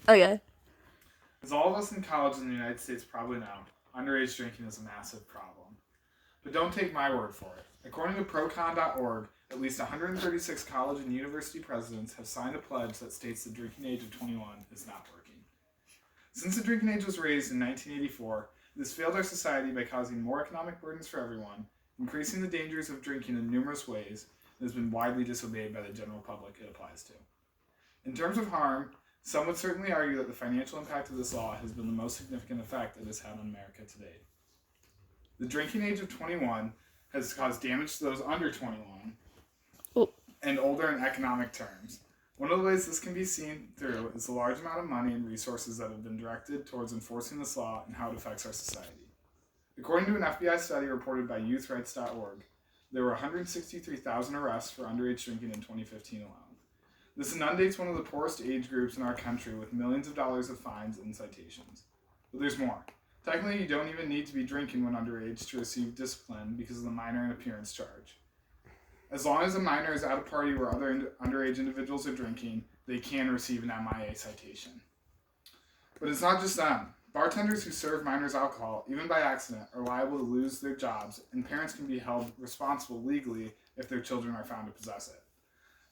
Okay. As all of us in college in the United States probably know, underage drinking is a massive problem. But don't take my word for it. According to procon.org, at least 136 college and university presidents have signed a pledge that states the drinking age of 21 is not working. Since the drinking age was raised in 1984, it has failed our society by causing more economic burdens for everyone, increasing the dangers of drinking in numerous ways, and has been widely disobeyed by the general public it applies to. In terms of harm, some would certainly argue that the financial impact of this law has been the most significant effect it has had on America to date. The drinking age of 21 has caused damage to those under 21 Oh. and older in economic terms. One of the ways this can be seen through is the large amount of money and resources that have been directed towards enforcing this law and how it affects our society. According to an FBI study reported by YouthRights.org, there were 163,000 arrests for underage drinking in 2015 alone. This inundates one of the poorest age groups in our country with millions of dollars of fines and citations. But there's more. Technically, you don't even need to be drinking when underage to receive discipline because of the minor in appearance charge. As long as a minor is at a party where other underage individuals are drinking, they can receive an MIA citation. But it's not just them. Bartenders who serve minors alcohol, even by accident, are liable to lose their jobs, and parents can be held responsible legally if their children are found to possess it.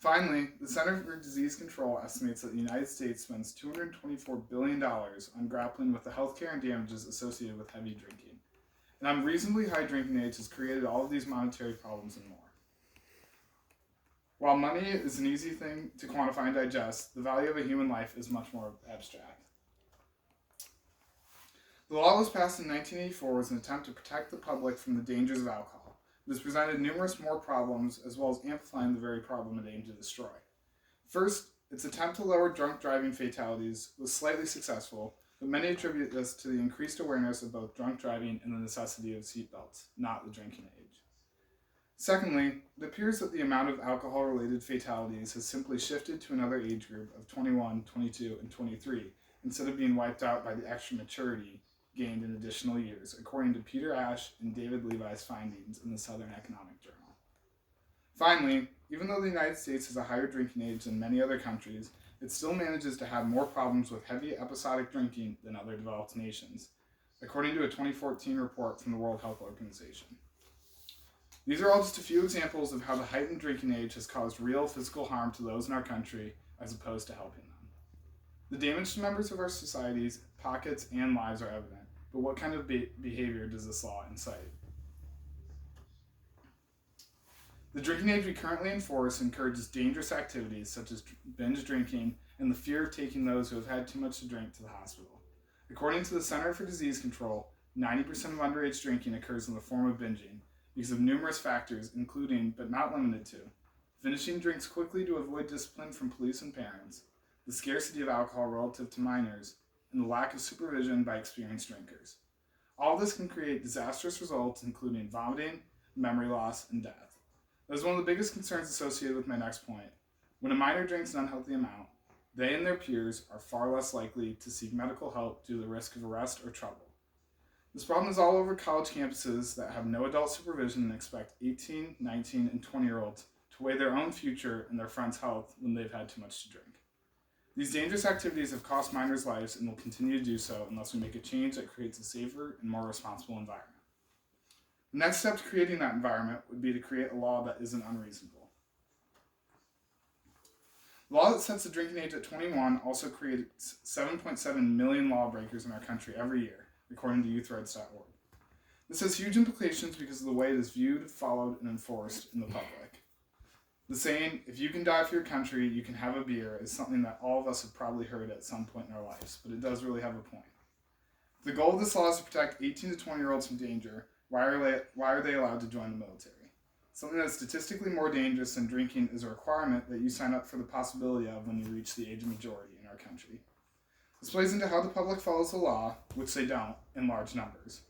Finally, the Center for Disease Control estimates that the United States spends $224 billion on grappling with the healthcare and damages associated with heavy drinking. An unreasonably high drinking age has created all of these monetary problems and more. While money is an easy thing to quantify and digest, the value of a human life is much more abstract. The law was passed in 1984 as an attempt to protect the public from the dangers of alcohol. It has presented numerous more problems, as well as amplifying the very problem it aimed to destroy. First, its attempt to lower drunk driving fatalities was slightly successful, but many attribute this to the increased awareness of both drunk driving and the necessity of seatbelts, not the drinking age. Secondly, it appears that the amount of alcohol-related fatalities has simply shifted to another age group of 21, 22, and 23, instead of being wiped out by the extra maturity gained in additional years, according to Peter Ash and David Levi's findings in the Southern Economic Journal. Finally, even though the United States has a higher drinking age than many other countries, it still manages to have more problems with heavy episodic drinking than other developed nations, according to a 2014 report from the World Health Organization. These are all just a few examples of how the heightened drinking age has caused real physical harm to those in our country as opposed to helping them. The damage to members of our societies, pockets, and lives are evident, but what kind of behavior does this law incite? The drinking age we currently enforce encourages dangerous activities such as binge drinking and the fear of taking those who have had too much to drink to the hospital. According to the Center for Disease Control, 90% of underage drinking occurs in the form of binging, because of numerous factors, including, but not limited to, finishing drinks quickly to avoid discipline from police and parents, the scarcity of alcohol relative to minors, and the lack of supervision by experienced drinkers. All this can create disastrous results, including vomiting, memory loss, and death. That is one of the biggest concerns associated with my next point. When a minor drinks an unhealthy amount, they and their peers are far less likely to seek medical help due to the risk of arrest or trouble. This problem is all over college campuses that have no adult supervision and expect 18, 19, and 20-year-olds to weigh their own future and their friends' health when they've had too much to drink. These dangerous activities have cost minors' lives and will continue to do so unless we make a change that creates a safer and more responsible environment. The next step to creating that environment would be to create a law that isn't unreasonable. The law that sets the drinking age at 21 also creates 7.7 million lawbreakers in our country every year, according to YouthRights.org. This has huge implications because of the way it is viewed, followed, and enforced in the public. The saying, if you can die for your country, you can have a beer, is something that all of us have probably heard at some point in our lives, but it does really have a point. If the goal of this law is to protect 18 to 20-year-olds from danger, why are they allowed to join the military? Something that's statistically more dangerous than drinking is a requirement that you sign up for the possibility of when you reach the age of majority in our country. This plays into how the public follows the law, which they don't, in large numbers.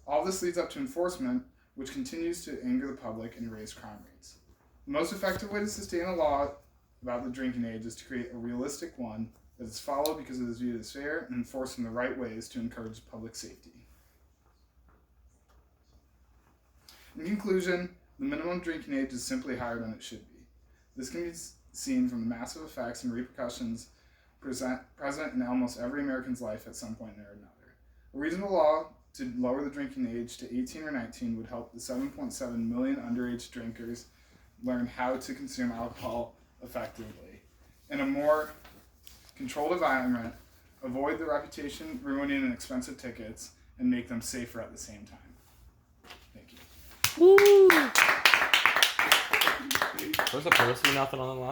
All this leads up to enforcement, which continues to anger the public and raise crime rates. The most effective way to sustain a law about the drinking age is to create a realistic one that is followed because it is viewed as fair and enforced in the right ways to encourage public safety. In conclusion, the minimum drinking age is simply higher than it should be. This can be seen from the massive effects and repercussions present in almost every American's life at some point or another. A reasonable law to lower the drinking age to 18 or 19 would help the 7.7 million underage drinkers learn how to consume alcohol effectively. In a more controlled environment, avoid the reputation ruining and expensive tickets, and make them safer at the same time. Thank you. Woo! Where's the policy? Nothing on the line.